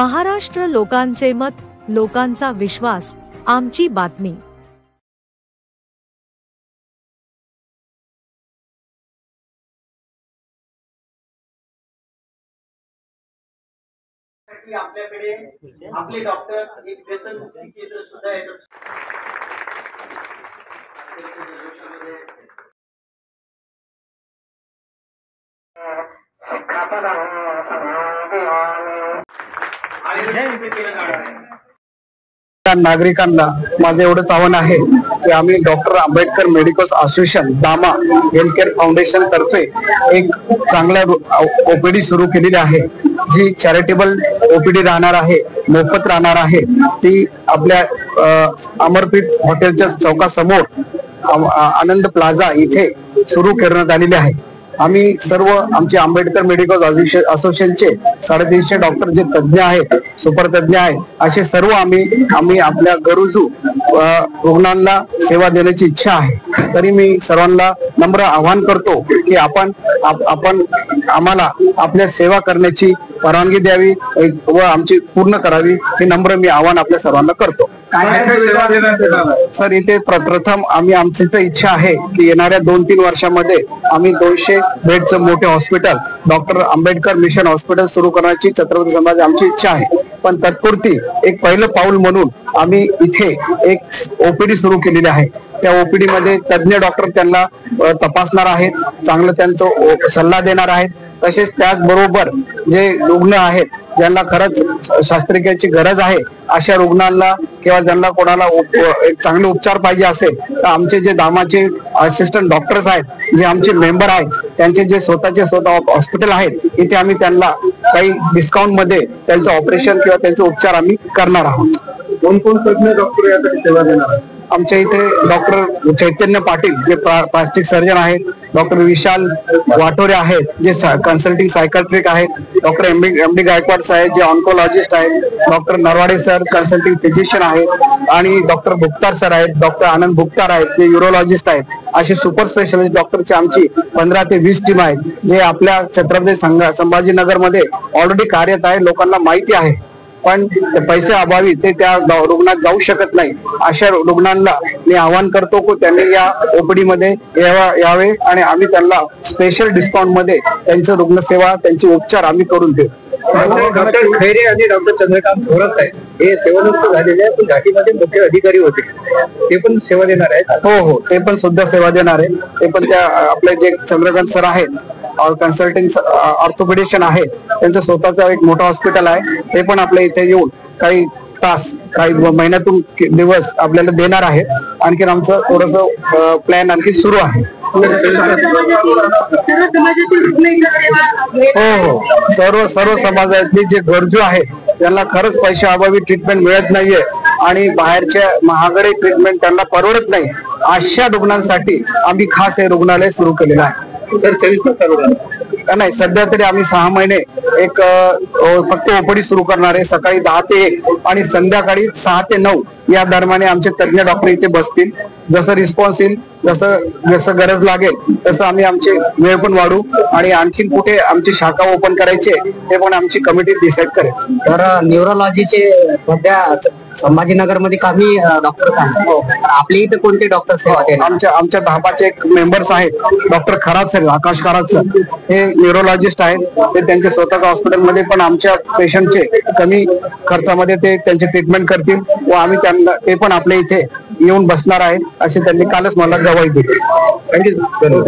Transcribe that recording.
महाराष्ट्र लोकांचे मत, लोकांचा विश्वास, आमची बातमी। आपल्याकडे आपले डॉक्टर एक व्यसनमुक्ती केंद्र सुद्धा आहे। नागरिकांना माझे एवढंच आव्हान आहे की आम्ही डॉक्टर आंबेडकर मेडिकल असोसिएशन दामा हेल्थ केअर फाउंडेशन तर्फे एक चांगला ओपीडी सुरू केलेली आहे, जी चॅरिटेबल ओपीडी राहणार आहे, मोफत राहणार आहे। ती आपल्या अमरप्रीत हॉटेलच्या चौकासमोर आनंद प्लाझा इथे सुरू करण्यात आलेली आहे। आम्ही सर्व आमचे आंबेडकर मेडिकल असोसिएशनचे 350 डॉक्टर जे तज्ञ आहेत, सुपर तज्ञ आहेत, असे सर्व आम्ही आपल्या गरजू रुग्णांना सेवा देण्याची इच्छा आहे। तरी मी सर्वांना नम्र आवाहन करतो की आपण आम्हाला आपल्या सेवा करण्याची परवानगी द्यावी व आमची पूर्ण करावी, हे नम्र मी आवाहन आपल्या सर्वांना करतो। सर, इथे प्रथम आमची तर इच्छा आहे की येणाऱ्या 2-3 वर्षामध्ये आम्ही 200 बेडचं मोठे hospital doctor Ambedkar mission hospital सुरू करण्याची छत्रपती संभाजी आमची इच्छा आहे। पण तत्पुरती एक पहिलं पाऊल म्हणून आम्ही इथे एक ओपीडी सुरू केलेली आहे। त्या ओपीडी मध्ये तज्ञ डॉक्टर त्यांना तपासणार आहेत, चांगलं त्यांचा सल्ला देणार आहेत। तसेच त्याचबरोबर जे रुग्ण आहेत ज्यांना खरंच शस्त्रक्रियेची गरज आहे, अशा रुग्णांना किंवा ज्यांना कोणाला एक चांगले उपचार पाहिजे असेल तर आमचे जे दामाचे असिस्टंट डॉक्टर्स आहेत, जे आमचे मेंबर आहेत, त्यांचे जे स्वतः हॉस्पिटल आहेत, इथे आम्ही त्यांना काही डिस्काउंट मध्ये त्यांचं ऑपरेशन किंवा त्यांचे उपचार आम्ही करणार आहोत। कोण तज्ञ डॉक्टर यासाठी सेवा देणार आहेत? आमच्या इथे डॉक्टर चैतन्य पाटील जे प्लास्टिक सर्जन आहेत, डॉक्टर विशाल वाटोरे आहेत जे कन्सल्टिंग सायकाट्रिक आहेत, डॉक्टर एमडी गायकवाड साहेब जे ऑन्कोलॉजिस्ट आहेत, doctor Narwade sir consulting physician आहेत, आणि डॉक्टर भुक्तार सर आहेत, डॉक्टर आनंद भुक्तार आहेत जे युरोलॉजिस्ट आहेत। असे सुपर स्पेशलिस्ट डॉक्टरची आमची 15 ते 20 टीम आहेत, जे आपल्या छत्रपती संभाजीनगर मध्ये ऑलरेडी कार्यरत आहे। लोकांना माहिती आहे, पण पैसे अभावी ते त्या रुग्णात जाऊ शकत नाही। अशा रुग्णांना मी आवाहन करतो की त्यांनी या ओपीडी मध्ये यावे आणि आम्ही त्यांना स्पेशल डिस्काउंट मध्ये त्यांची रुग्णसेवा, त्यांचे उपचार आम्ही करून देऊ। डॉक्टर खैरे आणि डॉक्टर चंद्रकांत थोरात आहेत, हे सेवानिवृत्त झालेले आहेत, पण घाटीमध्ये मोठे अधिकारी होते, ते पण सेवा देणार आहेत? हो, ते पण सुद्धा सेवा देणार आहे। ते पण त्या आपले जे चंद्रकांत सर आहेत कन्सल्टिंग ऑर्थोपेडिशियन आहे, त्यांचं स्वतःचं एक मोठं हॉस्पिटल आहे, ते पण आपल्या इथे येऊन काही तास, काही महिन्यातून दिवस आपल्याला देणार आहेत। आणखी आमचं थोडंसं प्लॅन आणखी सुरू आहे। हो, सर्व समाजातली जे गरजू आहेत त्यांना खरंच पैसे अभावी ट्रीटमेंट मिळत नाहीये आणि बाहेरच्या महागडे ट्रीटमेंट त्यांना परवडत नाही, अशा रुग्णांसाठी आम्ही खास हे रुग्णालय सुरू केलेलं आहे। नाही, सध्या तरी आम्ही 6 महिने एक फक्त ओपीडी सुरू करणार आहे। सकाळी 10 ते 1 आणि संध्याकाळी 6 ते 9 या दरम्यान आमचे तज्ञ डॉक्टर इथे बसतील। जसं रिस्पॉन्स येईल, जसं गरज लागेल तसं आम्ही आमचे वेळ पण वाढू आणि आणखीन कुठे आमची शाखा ओपन करायची ते पण आमची कमिटी डिसाईड करेल। तर न्यूरोलॉजीचे सध्या संभाजीनगर मध्ये काही डॉक्टर्स आहेत, आपल्या इथे कोणते डॉक्टर सेवा देतात? आमच्या धाबाचे एक मेंबर्स आहेत, डॉक्टर खरात सर, आकाश खरात सर, हे न्यूरोलॉजिस्ट आहेत। ते त्यांच्या स्वतःच्या हॉस्पिटलमध्ये पण आमच्या पेशंटचे कमी खर्चामध्ये ते त्यांचे ट्रीटमेंट करतील व आम्ही त्यांना ते पण आपल्या इथे येऊन बसणार आहेत, असे त्यांनी कालच मला गवाही दिली। थँक्यू।